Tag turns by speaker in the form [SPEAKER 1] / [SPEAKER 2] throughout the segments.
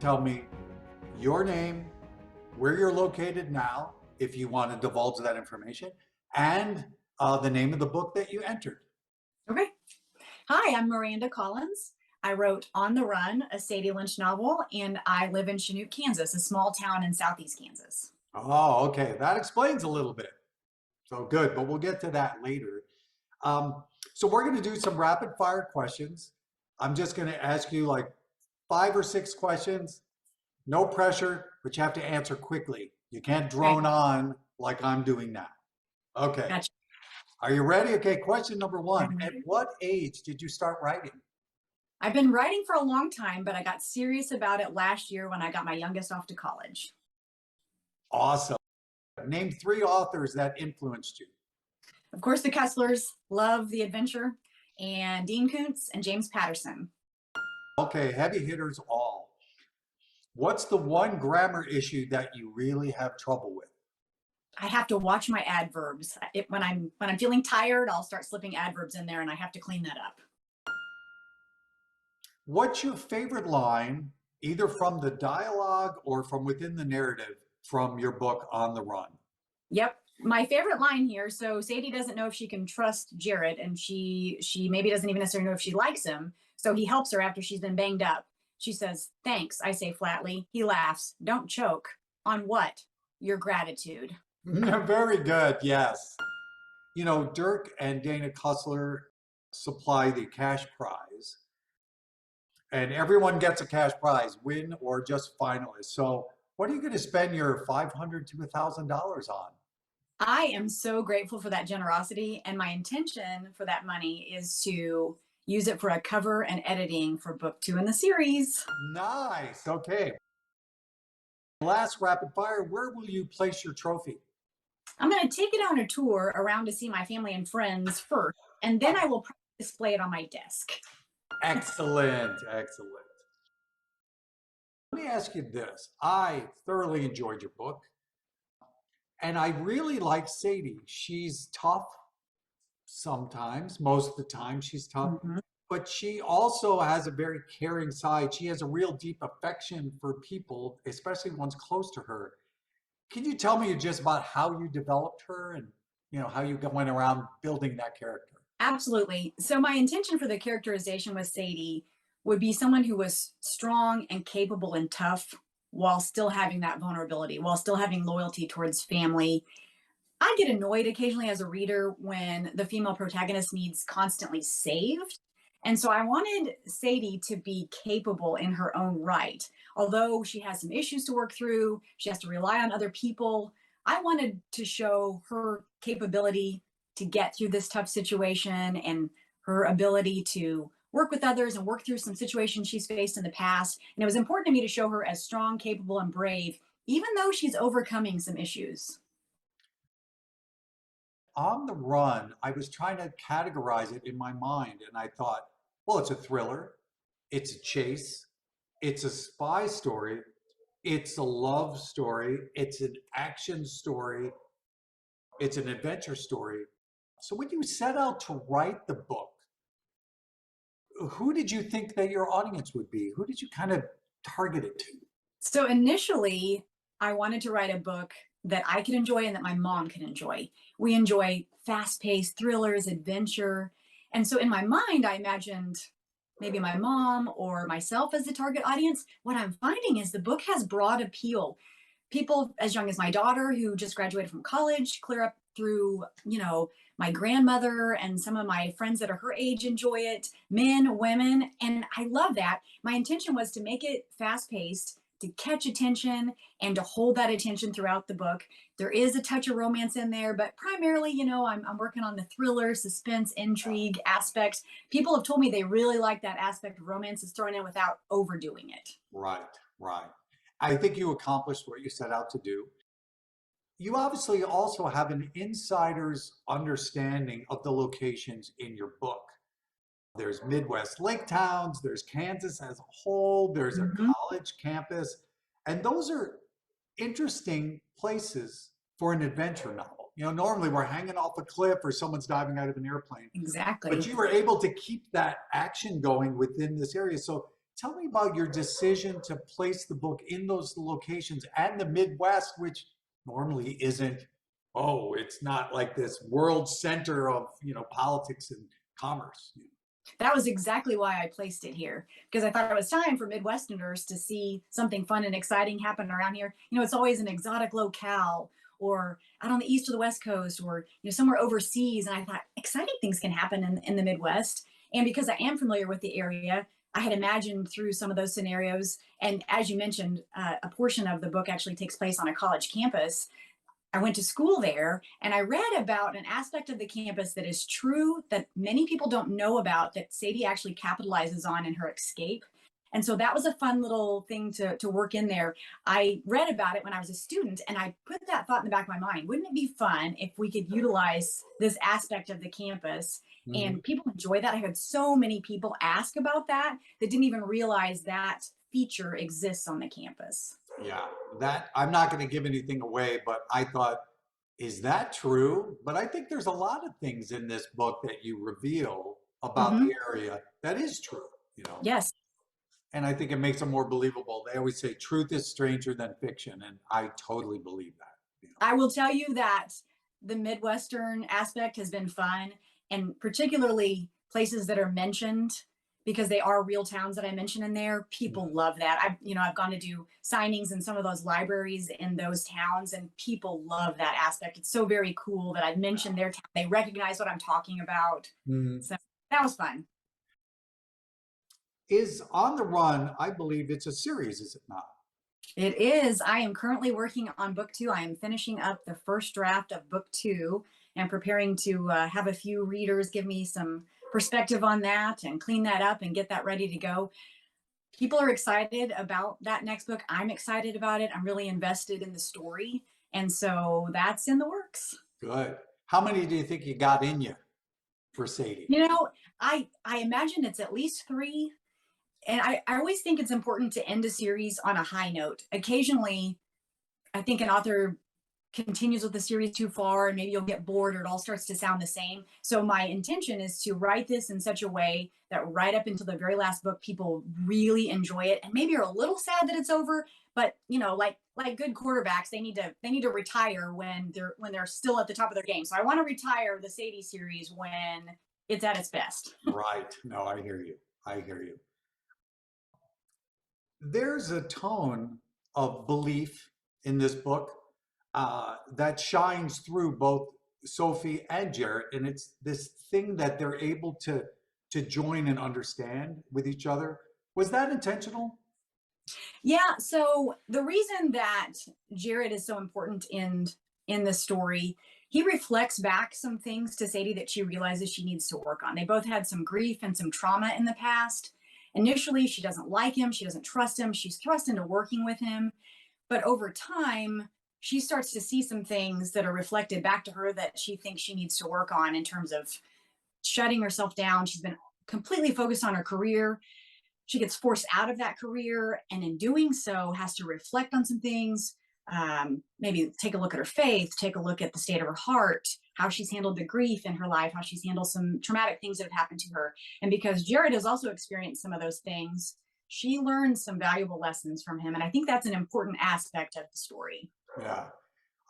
[SPEAKER 1] tell me your name, where you're located now, if you want to divulge that information, and the name of the book that you entered.
[SPEAKER 2] Okay. Hi, I'm Maranda Collins. I wrote On the Run, a Sadie Lynch novel, and I live in Chinook, Kansas, a small town in southeast Kansas.
[SPEAKER 1] Oh, okay. That explains a little bit. So good, but we'll get to that later. So we're going to do some rapid fire questions. I'm just going to ask you like 5 or 6 questions. No pressure, but you have to answer quickly. You can't
[SPEAKER 2] Okay.
[SPEAKER 1] drone on like I'm doing now. Okay.
[SPEAKER 2] Gotcha.
[SPEAKER 1] Are you ready? Okay, question number 1.
[SPEAKER 2] I'm
[SPEAKER 1] At
[SPEAKER 2] ready.
[SPEAKER 1] what age did you start writing?
[SPEAKER 2] I've been writing for a long time, but I got serious about it last year when I got my youngest off to college.
[SPEAKER 1] Awesome. Name 3 authors that influenced you.
[SPEAKER 2] Of course, the Kesslers, love the adventure, and Dean Koontz and James Patterson.
[SPEAKER 1] Okay, heavy hitters all. What's the one grammar issue that you really have trouble with?
[SPEAKER 2] I have to watch my adverbs. When I'm feeling tired, I'll start slipping adverbs in there, and I have to clean that up.
[SPEAKER 1] What's your favorite line, either from the dialogue or from within the narrative from your book On the Run?
[SPEAKER 2] Yep. My favorite line here. So Sadie doesn't know if she can trust Jared, and she maybe doesn't even necessarily know if she likes him. So he helps her after she's been banged up. She says, "Thanks," I say flatly. He laughs. "Don't choke." On what? Your gratitude.
[SPEAKER 1] Very good, yes. You know, Dirk and Dana Kussler supply the cash prize, and everyone gets a cash prize, win or just finalist. So what are you going to spend your $500 to $1,000 on?
[SPEAKER 2] I am so grateful for that generosity, and my intention for that money is to use it for a cover and editing for book 2 in the series.
[SPEAKER 1] Nice. Okay. Last rapid fire, where will you place your trophy?
[SPEAKER 2] I'm going to take it on a tour around to see my family and friends first, and then I will probably display it on my desk.
[SPEAKER 1] Excellent. Excellent. Let me ask you this. I thoroughly enjoyed your book, and I really like Sadie. She's tough sometimes, most of the time she's tough,
[SPEAKER 2] Mhm.
[SPEAKER 1] but she also has a very caring side. She has a real deep affection for people, especially ones close to her. Can you tell me just about how you developed her and how you went around building that character?
[SPEAKER 2] Absolutely. So my intention for the characterization with Sadie would be someone who was strong and capable and tough while still having that vulnerability, while still having loyalty towards family. I get annoyed occasionally as a reader when the female protagonist needs constantly saved. And so I wanted Sadie to be capable in her own right. Although she has some issues to work through, she has to rely on other people. I wanted to show her capability to get through this tough situation and her ability to work with others and work through some situations she's faced in the past. And it was important to me to show her as strong, capable, and brave, even though she's overcoming some issues.
[SPEAKER 1] On the Run, I was trying to categorize it in my mind, and I thought, well, it's a thriller, it's a chase, it's a spy story, it's a love story, it's an action story, it's an adventure story. So when you set out to write the book, who did you think that your audience would be? Who did you kind of target it to?
[SPEAKER 2] So initially, I wanted to write a book that I could enjoy and that my mom could enjoy. We enjoy fast paced thrillers, adventure. And so in my mind, I imagined maybe my mom or myself as the target audience. What I'm finding is the book has broad appeal. People as young as my daughter, who just graduated from college, clear up through, my grandmother and some of my friends that are her age enjoy it, men, women. And I love that. My intention was to make it fast paced, to catch attention and to hold that attention throughout the book. There is a touch of romance in there, but primarily, I'm working on the thriller, suspense, intrigue aspects. People have told me they really like that aspect of romance is thrown in without overdoing it.
[SPEAKER 1] Right, right. I think you accomplished what you set out to do. You obviously also have an insider's understanding of the locations in your book. There's Midwest lake towns, there's Kansas as a whole, there's a
[SPEAKER 2] Mhm.
[SPEAKER 1] college campus, and those are interesting places for an adventure novel. Normally we're hanging off a cliff or someone's diving out of an airplane, but
[SPEAKER 2] Exactly.
[SPEAKER 1] you were able to keep that action going within this area. So Tell me about your decision to place the book in those locations and the Midwest, which normally isn't, oh, it's not like this world center of, politics and commerce.
[SPEAKER 2] That was exactly why I placed it here, because I thought it was time for Midwesterners to see something fun and exciting happen around here. It's always an exotic locale or out on the east or the west coast or somewhere overseas. And I thought exciting things can happen in the Midwest. And because I am familiar with the area, I had imagined through some of those scenarios. And as you mentioned, a portion of the book actually takes place on a college campus. I went to school there and I read about an aspect of the campus that is true that many people don't know about that Sadie actually capitalizes on in her escape. And so that was a fun little thing to work in there. I read about it when I was a student and I put that thought in the back of my mind. Wouldn't it be fun if we could utilize this aspect of the campus
[SPEAKER 1] Mhm.
[SPEAKER 2] and people enjoy that? I had so many people ask about that that didn't even realize that feature exists on the campus.
[SPEAKER 1] Yeah, that I'm not going to give anything away, but I thought, is that true? But I think there's a lot of things in this book that you reveal about the
[SPEAKER 2] Hmm.
[SPEAKER 1] area that is true,
[SPEAKER 2] Yes.
[SPEAKER 1] and I think it makes it more believable. They always say truth is stranger than fiction, and I totally believe that.
[SPEAKER 2] I will tell you that the Midwestern aspect has been fun, and particularly places that are mentioned because they are real towns that I mentioned in there. People love that. I've gone to do signings in some of those libraries in those towns, and people love that aspect. It's so very cool that I've mentioned their town. They recognize what I'm talking about.
[SPEAKER 1] Mhm.
[SPEAKER 2] So that was fun.
[SPEAKER 1] Is On the Run, I believe it's a series, is it not?
[SPEAKER 2] It is. I am currently working on book two. I am finishing up the first draft of book two and preparing to have a few readers give me some perspective on that and clean that up and get that ready to go. People are excited about that next book. I'm excited about it. I'm really invested in the story. And so that's in the works.
[SPEAKER 1] Good. How many do you think you got in you for Sadie?
[SPEAKER 2] You know, I imagine it's at least three. And I always think it's important to end a series on a high note. Occasionally, I think an author continues with the series too far and maybe you'll get bored or it all starts to sound the same. So my intention is to write this in such a way that right up until the very last book, people really enjoy it and maybe are a little sad that it's over, but like good quarterbacks, they need to retire when they're still at the top of their game. So I want to retire the Sadie series when it's at its best.
[SPEAKER 1] Right. No, I hear you. I hear you. There's a tone of belief in this book that shines through both Sophie and Jarrett, and it's this thing that they're able to join and understand with each other. Was that intentional?
[SPEAKER 2] Yeah, so the reason that Jared is so important in the story, he reflects back some things to Sadie that she realizes she needs to work on. They both had some grief and some trauma in the past. Initially, she doesn't like him, she doesn't trust him, she's thrust into working with him, but over time, she starts to see some things that are reflected back to her that she thinks she needs to work on in terms of shutting herself down. She's been completely focused on her career. She gets forced out of that career and in doing so has to reflect on some things, maybe take a look at her faith, take a look at the state of her heart, how she's handled the grief in her life, how she's handled some traumatic things that have happened to her. And because Jared has also experienced some of those things, she learns some valuable lessons from him, and I think that's an important aspect of the story.
[SPEAKER 1] Yeah.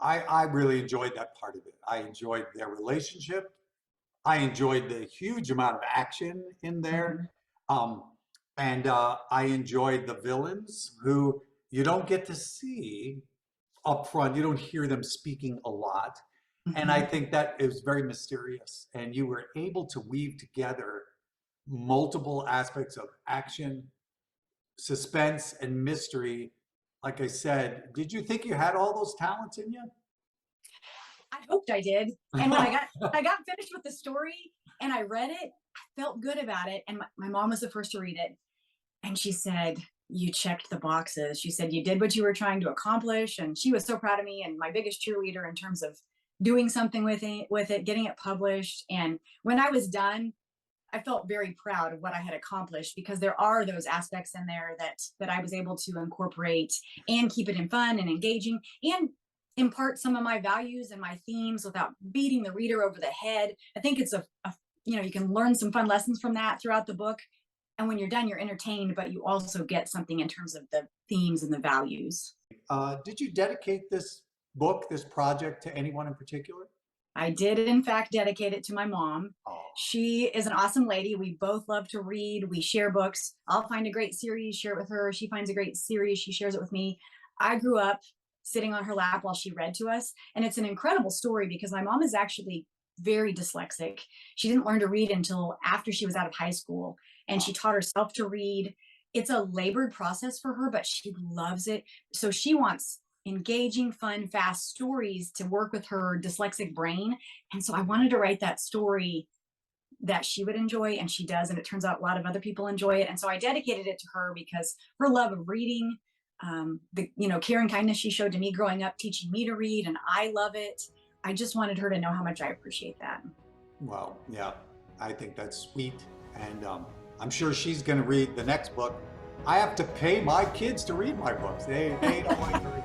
[SPEAKER 1] I really enjoyed that part of it. I enjoyed their relationship. I enjoyed the huge amount of action in there.
[SPEAKER 2] Mhm.
[SPEAKER 1] Um, and I enjoyed the villains who you don't get to see up front. You don't hear them speaking a lot. And I
[SPEAKER 2] Mhm.
[SPEAKER 1] think that is very mysterious. And you were able to weave together multiple aspects of action, suspense, and mystery. Like I said, did you think you had all those talents in you?
[SPEAKER 2] I hoped I did. And when I got finished with the story and I read it, I felt good about it. And my mom was the first to read it. And she said, "You checked the boxes." She said, "You did what you were trying to accomplish." And she was so proud of me and my biggest cheerleader in terms of doing something with it, getting it published. And when I was done, I felt very proud of what I had accomplished because there are those aspects in there that I was able to incorporate and keep it in fun and engaging and impart some of my values and my themes without beating the reader over the head. I think it's a you can learn some fun lessons from that throughout the book. And when you're done, you're entertained, but you also get something in terms of the themes and the values.
[SPEAKER 1] Did you dedicate this book, this project, to anyone in particular?
[SPEAKER 2] I did, in fact, dedicate it to my mom.
[SPEAKER 1] Oh,
[SPEAKER 2] She is an awesome lady. We both love to read. We share books. I'll find a great series, share it with her. She finds a great series, she shares it with me. I grew up sitting on her lap while she read to us. And it's an incredible story because my mom is actually very dyslexic. She didn't learn to read until after she was out of high school, and
[SPEAKER 1] wow.
[SPEAKER 2] she taught herself to read. It's a labored process for her, but she loves it. So she wants engaging, fun, fast stories to work with her dyslexic brain. And so I wanted to write that story that she would enjoy, and she does. And it turns out a lot of other people enjoy it. And so I dedicated it to her because her love of reading, the care and kindness she showed to me growing up, teaching me to read, and I love it. I just wanted her to know how much I appreciate that.
[SPEAKER 1] Well, yeah, I think that's sweet. And I'm sure she's going to read the next book. I have to pay my kids to read my books. They don't like to read.